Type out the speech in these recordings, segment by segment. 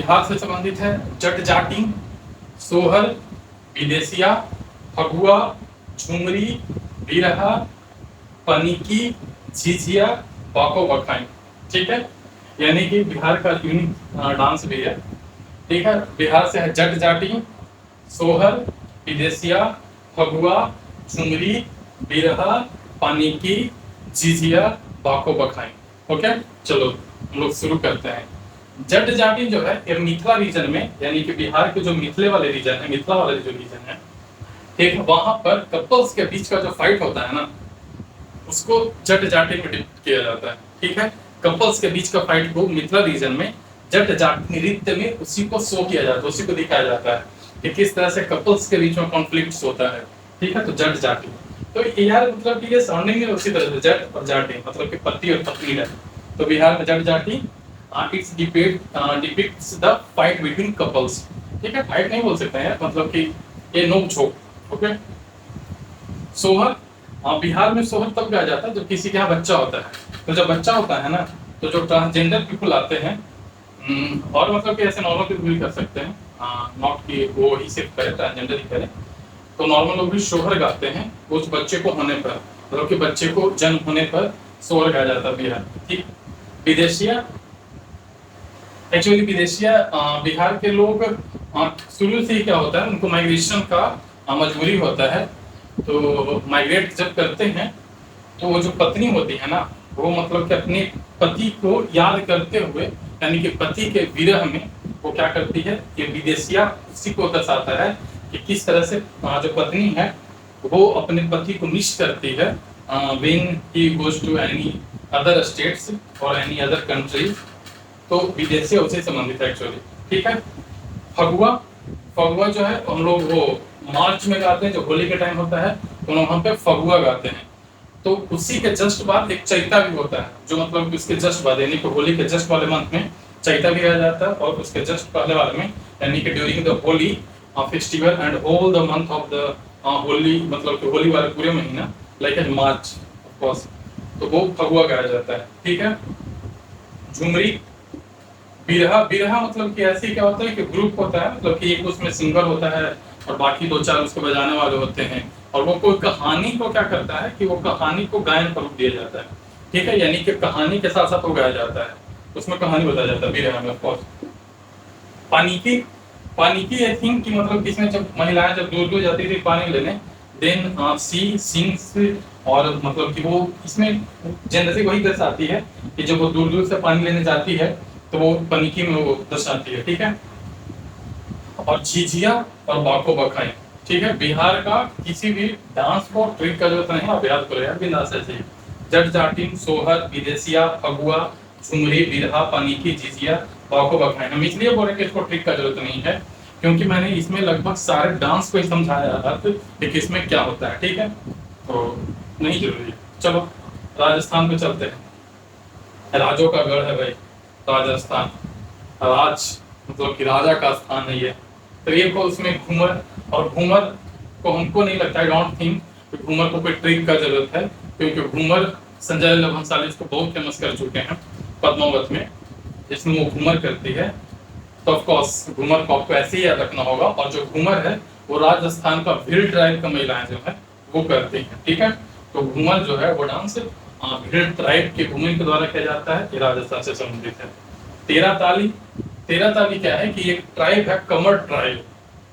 बिहार से संबंधित है जट जाटिन, सोहर, विदेशिया, फगुआ, झुमरी, बिरहा, पनिकी, झिझिया, बाको बखाई। ठीक है, यानी कि बिहार का यूनिक डांस भी है। ठीक है, बिहार से है जट जाटिन, सोहर, विदेशिया, फगुआ, झुमरी, बिरहा, पनिकी, झिझिया, बाको बखाई। ओके, चलो हम लोग शुरू करते हैं। जट जाटिन जो है ये मिथिला रीजन में, यानी कि बिहार के जो मिथिले वाले रीजन है, मिथिला वाले जो रीजन है, ठीक है, वहां पर कपल्स के बीच का जो फाइट होता है ना, उसको जट जाटिन में डिपिक्ट किया जाता है। ठीक है, कपल्स के बीच का फाइट को मिथिला रीजन में जट जाटिन नृत्य में उसी को शो किया जाता है, उसी को दिखाया जाता है कि किस तरह से कपल्स के बीच में कॉन्फ्लिक्ट होता है। ठीक है, तो जट जाटिन, तो यार मतलब कि ये साउंडिंग में उसी तरह से जट और जाटिन मतलब कि पति और पत्नी है। तो बिहार में Jat Jatin it's depicts the fight between couples. ठीक है, फाइट नहीं बोल सकते हैं मतलब कि ये नोक झोंक। ओके, सोहर, बिहार में सोहर तब गाया जाता है जब किसी के यहाँ बच्चा होता है। तो जब बच्चा होता है ना, तो जो ट्रांसजेंडर पीपल आते हैं, और मतलब कि ऐसे नॉर्मल पीपल भी कर सकते हैं, नॉट कि वो ही सिर्फ करे, ट्रांसजेंडर ही करे, तो नॉर्मल लोग भी सोहर गाते हैं उस बच्चे को होने पर, मतलब कि बच्चे को जन्म होने पर सोहर गाया जाता है बिहार। ठीक, विदेशिया, एक्चुअली विदेशिया बिहार के लोग शुरू से ही क्या होता है, उनको माइग्रेशन का मजबूरी होता है। तो माइग्रेट जब करते हैं तो वो जो पत्नी होती है ना, वो मतलब कि अपने पति को याद करते हुए, यानी कि पति के विरह में वो क्या करती है, ये विदेशिया उसी को दर्शाता है कि किस तरह से जो पत्नी है वो अपने पति को मिस करती है when he goes to any other states और एनी अदर कंट्रीज। तो विदेशी उसे संबंधित है एक्चुअली। ठीक है, फगुआ, फगुआ जो है हम लोग वो मार्च में गाते हैं, जो होली के टाइम होता है, तो वहां पे फगुआ गाते हैं। तो उसी के जस्ट बाद एक चैता भी होता है, जो मतलब उसके जस्ट बाद, यानी कि होली के जस्ट वाले मंथ में चैता भी गाया जाता है, और उसके जस्ट पहले वाले में, यानी कि during the Holi festival and all the month of the Holi, मतलब कि होली वाले पूरे महीना like as March of course, तो वो फगुआ गाया जाता है। ठीक है, झुमरी, बिरहा, बिरहा मतलब कि ऐसे क्या होता है कि ग्रुप होता है, मतलब कि एक उसमें सिंगर होता है और बाकी दो चार उसको बजाने वाले होते हैं, और वो कोई कहानी को क्या करता है कि वो कहानी को गायन का रूप दिया जाता है। ठीक है, यानी कि कहानी के साथ साथ वो गाया जाता है, उसमें कहानी बताया जाता है बिरहा में ऑफ कोर्स। पानिकी, पानिकी आई थिंक कि मतलब इसमें जब महिलाएं जब दूर दूर जाती थी पानी लेने, देन सी सिंग्स, और मतलब कि वो इसमें जनरली वही दर्शाती है कि जब वो दूर दूर से पानी लेने जाती है तो वो पनिकी में वो दर्शाती है। ठीक है, और झिझिया और बाको बखाई। ठीक है, बिहार का किसी भी डांस को ट्रिक का जरूरत नहीं, आप याद करो यार बिंदास ऐसे ही। जट जाटिन, सोहर, विदेशिया, फगुआ, झुमरी, बिरहा, पनिकी, झिझिया, बाको बखाई। हम इसलिए बोल रहे हैं कि इसको ट्रिक का जरूरत नहीं है, क्योंकि मैंने इसमें लगभग सारे डांस को ही समझाया अर्थ कि किसमें क्या होता है। ठीक है, तो नहीं जरूरी। चलो राजस्थान में चलते हैं। राजों का गढ़ है भाई राजस्थान, राज मतलब कि राजा का स्थान है ये। तो ये को उसमें घूमर, और घूमर को हमको नहीं लगता है, डोंट थिंक कि घूमर को कोई ट्रिक का जरूरत है, क्योंकि घूमर संजय लीला भंसाली इसको बहुत फेमस कर चुके हैं पद्मावत में, जिसमें वो घूमर करती है। तो ऑफ कोर्स घूमर को आपको ऐसे ही याद रखना होगा, और जो घूमर है वो राजस्थान का भील ट्राइब का महिलाएं जो है वो करती हैं। ठीक है, तो घूमर जो है वो डांस भील ट्राइब के घूमर के द्वारा किया जाता है, ये राजस्थान से संबंधित है। तेरह ताली, तेरह ताली क्या है कि एक ट्राइब है कमर ट्राइब।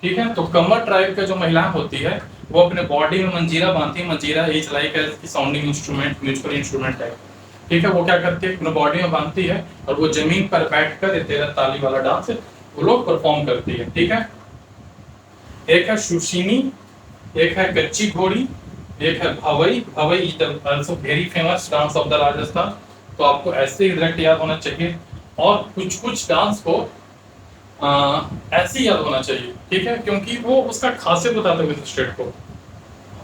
ठीक है, तो कमर ट्राइब का जो महिलाएं होती है वो अपने बॉडी में मंजीरा बांधती है। मंजीरा is like a sounding instrument, musical instrument है। ठीक है, वो क्या करती है अपने बॉडी में बांधती है और वो जमीन पर बैठकर तेरह ताली वाला डांस वो लोग परफॉर्म करती है। ठीक है, एक है सुशीनी, एक है कच्ची घोड़ी, एक है Bhavai. Bhavai is also very famous dance of the Rajasthan. तो आपको ऐसे ही डायरेक्ट याद होना चाहिए, और कुछ कुछ डांस को ऐसे ही याद होना चाहिए। ठीक है, क्योंकि वो उसका खासियत बताते हैं उस स्टेट को।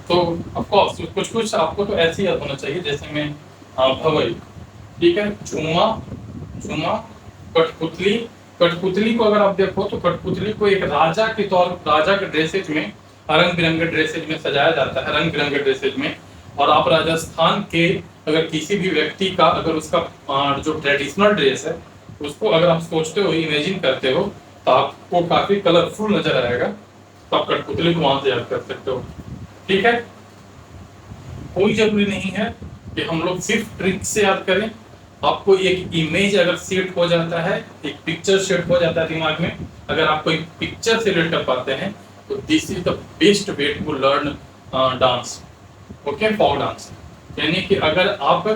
तो ऑफ कोर्स कुछ कुछ आपको तो ऐसे ही याद होना चाहिए, जैसे में भवई। ठीक है, झूमा, झूमा, कठपुतली। कठपुतली को अगर आप देखो तो कठपुतली को एक राजा के तौर, राजा के ड्रेसेज में, रंग बिरंगे ड्रेसेज में सजाया जाता है, रंग बिरंगे ड्रेसेज में। और आप राजस्थान के अगर किसी भी व्यक्ति का अगर उसका जो ट्रेडिशनल ड्रेस है उसको अगर आप सोचते हो, इमेजिन करते हो, तो आपको काफी कलरफुल नजर आएगा, तो आप कठपुतली को वहां से याद कर सकते हो। ठीक है, कोई जरूरी नहीं है कि हम लोग सिर्फ ट्रिक से याद करें। आपको एक इमेज अगर सेट हो जाता है, एक पिक्चर सेट हो जाता है दिमाग में, अगर आप कोई पिक्चर से रिलेट कर पाते हैं, तो this is the best way to learn dance. Okay, folk dance. यानी कि अगर आप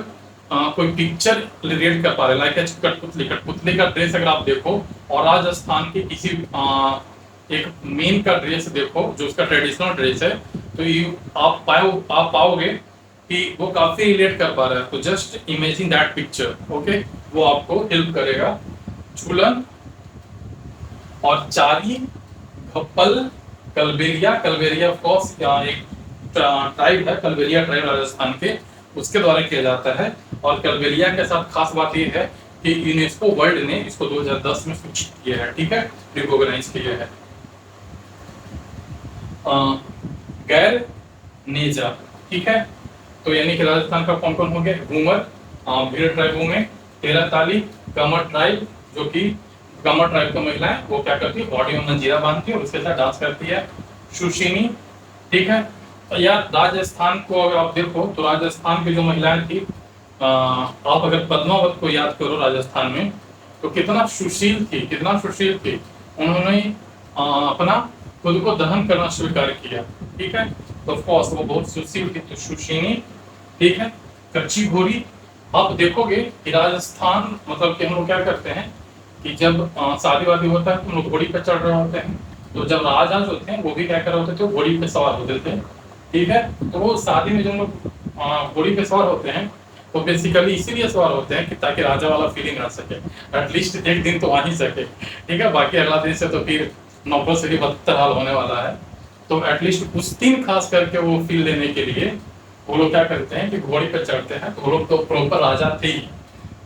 कोई पिक्चर रिलेट कर पा रहे, लाइक कठपुतली, कठपुतली का ड्रेस अगर आप देखो और राजस्थान के किसी एक मेन का ड्रेस देखो जो उसका ट्रेडिशनल ड्रेस है, तो आप पाओगे कि वो काफी रिलेट कर पा रहा है। तो just imagine that picture, okay, वो आपको हेल्प करेगा। झूलन और चारी, घप्पल, कलबेलिया, कलबेलिया ऑफ कोर्स एक ट्राइब है, कलबेलिया ट्राइब राजस्थान के, उसके द्वारा किया जाता है। और कलबेलिया के साथ खास बात यह है कि यूनेस्को वर्ल्ड ने इसको 2010 में सूचित किया है, ठीक है, रिकॉग्नाइज किया है। गैर, नेजा, ठीक है, तो यानी कि राजस्थान का कौन कौन हो गया? घूमर, भीड़ ट्राइबों में, तेरह ताली, कमर ट्राइब, जो कि कमर ट्राइब की महिलाएं वो क्या करती है, बॉडी में मंजीरा बांधती है और उसके साथ डांस करती है। सुशीनी, ठीक है, तो यार राजस्थान को अगर आप देखो तो राजस्थान की जो महिलाएं थी, आप अगर पद्मावत को याद करो राजस्थान में, तो कितना सुशील थी, कितना सुशील थी। उन्होंने अपना खुद को दहन करना स्वीकार किया, ठीक है, तो ऑफ कोर्स वो बहुत सुशील थी, तो सुशीनी, ठीक है। कच्ची घोड़ी, आप देखोगे कि राजस्थान मतलब कि हम लोग क्या करते हैं कि जब शादी वादी होता है तो हम लोग घोड़ी पे चढ़ रहे होते हैं, तो जब राजा होते हैं वो भी क्या कर रहे होते थे, घोड़ी पे सवार होते थे, ठीक है। तो वो शादी में जब लोग घोड़ी पे सवार होते हैं तो बेसिकली इसीलिए सवार होते हैं कि ताकि राजा वाला फीलिंग आ सके, एटलीस्ट एक दिन तो आ ही सके, ठीक है। बाकी अगला दिन से तो फिर नौकरों से भी बदतर हाल होने वाला है, तो एटलीस्ट उस दिन खास करके वो फील लेने के लिए वो लोग क्या करते हैं कि घोड़ी पे चढ़ते हैं। तो वो लोग तो प्रॉपर राजा थे ही,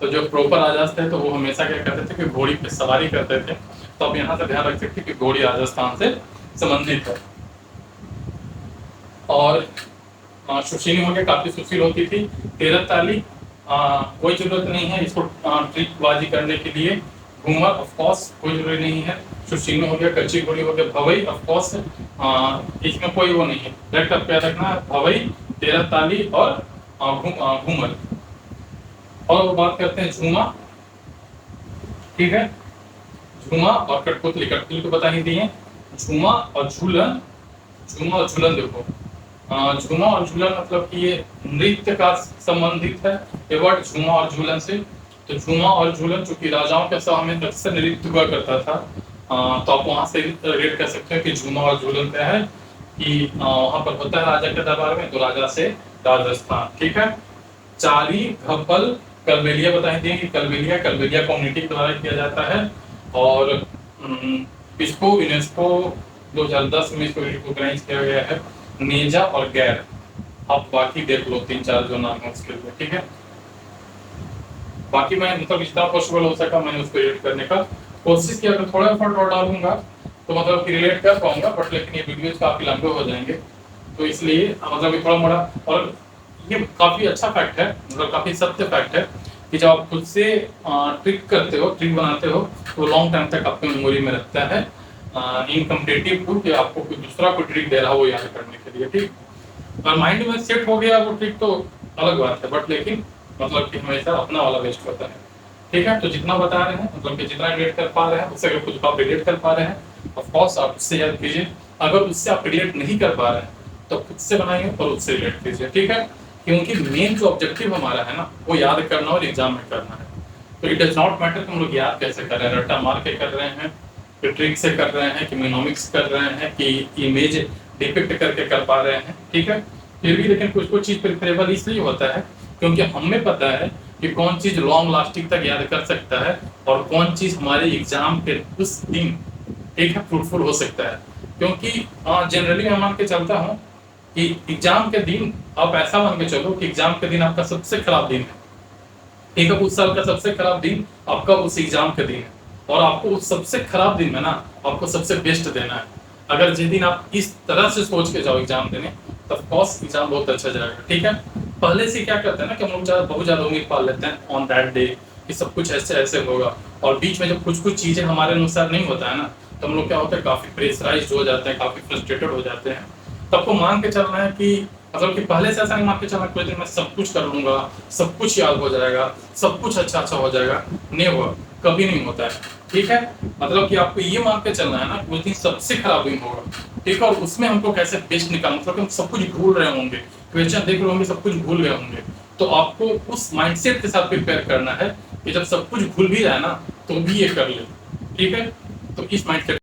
तो जो प्रॉपर राजा थे तो वो हमेशा क्या करते थे कि घोड़ी पे सवारी करते थे। तो अब यहाँ से ध्यान रख सकते कि घोड़ी राजस्थान से संबंधित है। और सुशील होके काफी सुशील होती थी। तेरह ताली, कोई जरूरत नहीं है इसको ट्रिक बाजी करने के लिए। घूमर ऑफ कोर्स कोई जरूरी नहीं है। सुशील हो गया, कच्ची घोड़ी हो गया, भवई ऑफ कोर्स इसमें कोई वो नहीं है, डायरेक्ट आप क्या रखना, भवई, तेरह ताली और घूमर। और वो बात करते हैं झूमा, ठीक है, झूमा और कठपुतली, कठपुतली को बता ही दिए। झूमा और झूलन, झूमा और झूलन देखो, झूमा और झूलन मतलब कि ये नृत्य का संबंधित है ये वर्ड, झूमा और झूलन से। तो झूमा और झूलन चूंकि राजाओं के समय में अक्सर नृत्य हुआ करता था, तो आप वहां से रेट कर सकते हैं कि झूमा और झूलन क्या है कि वहां पर होता है राजा के दरबार में, तो राजा से राजस्थान, ठीक है। चारी, घप्पल, कलबेलिया बताई दिए कि कलबेलिया कलबेलिया कम्युनिटी के द्वारा किया जाता है। और इसको यूनेस्को 2010 में इसको रिकॉग्नाइज किया गया है। नेजा और गैर, आप बाकी देख लो, तीन चार जो नाम है उसके लिए, ठीक है। बाकी मैं मतलब जितना पॉसिबल हो सका मैंने उसको रिलेट करने का कोशिश किया, अगर थोड़ा एफर्ट और डालूंगा तो मतलब कि रिलेट कर पाऊंगा, बट लेकिन ये वीडियोज काफी लंबे हो जाएंगे, तो इसलिए मतलब थोड़ा मोड़ा। और ये काफी अच्छा फैक्ट है, मतलब काफी सत्य फैक्ट है कि जब आप खुद से ट्रिक करते हो, ट्रिक बनाते हो, तो लॉन्ग टाइम तक आपकी मेमोरी में रहता है, इनकम्पिटिटिव टू कि आपको कोई दूसरा कोई ट्रिक दे रहा हो वो याद करने के लिए, ठीक। और माइंड में सेट हो गया वो ट्रिक तो अलग बात है, बट लेकिन मतलब कि हमेशा अपना वाला बेस्ट होता है, ठीक है। तो जितना बता रहे हैं मतलब कि जितना रिलेट कर पा रहे हैं उससे अगर खुद को आप रिलेट कर पा रहे हैं, ऑफ कोर्स आप उससे याद कीजिए। अगर उससे आप रिलेट नहीं कर पा रहे हैं तो खुद से बनाइए और उससे रिलेट कीजिए, ठीक है। क्योंकि मेन जो ऑब्जेक्टिव हमारा है ना वो याद करना और एग्जाम में करना है। तो इट डज नॉट मैटर कि हम लोग याद कैसे कर रहे हैं, रट्टा मार के कर रहे हैं कि ट्रिक से कर रहे हैं कि मिनोमिक्स कर रहे हैं कि इमेज डिपिक्ट करके कर पा रहे हैं, ठीक है। फिर भी लेकिन कुछ कुछ चीज प्रेफरेबल इसलिए होता है क्योंकि हमें पता है कि कौन चीज लॉन्ग लास्टिंग तक याद कर सकता है और कौन चीज हमारे एग्जाम के उस दिन, ठीक है, फ्रूटफुल हो सकता है। क्योंकि जनरली मैं मान के चलता हूँ कि एग्जाम के दिन आप ऐसा मान के चलो कि एग्जाम के दिन आपका सबसे खराब दिन है, ठीक है। उस साल का सबसे खराब दिन आपका उस एग्जाम के दिन है, और आपको उस सबसे खराब दिन में ना आपको सबसे बेस्ट देना है। अगर जिस दिन आप इस तरह से सोच के जाओ एग्जाम देने, तब कोर्स एग्जाम बहुत अच्छा जाएगा, ठीक है। पहले से क्या करते हैं ना कि हम लोग बहुत ज्यादा उम्मीद पाल लेते हैं ऑन दैट डे कि सब कुछ ऐसे ऐसे होगा, और बीच में जब कुछ कुछ चीजें हमारे अनुसार नहीं होता है ना, तो हम लोग क्या होता है काफी प्रेशराइज हो जाते हैं, काफी फ्रस्ट्रेटेड हो जाते हैं। तो आपको मान के चलना है कि मतलब कि पहले से ऐसा नहीं मान के चलना कुछ दिन मैं सब कुछ कर लूंगा, सब कुछ याद हो जाएगा, सब कुछ अच्छा अच्छा हो जाएगा, नहीं हुआ, कभी नहीं होता है। ठीक है, मतलब कि आपको ये मान के चलना है ना उस दिन सबसे खराब दिन होगा। ठीक है, और उसमें हमको कैसे बेस्ट निकाल, मतलब कि हम सब कुछ भूल रहे होंगे, क्वेश्चन देख रहे होंगे, सब कुछ भूल गए होंगे, तो आपको उस माइंडसेट के साथ प्रिपेयर करना है कि जब सब कुछ भूल भी जाए ना तो भी ये कर ले। ठीक है, तो इस माइंडसेट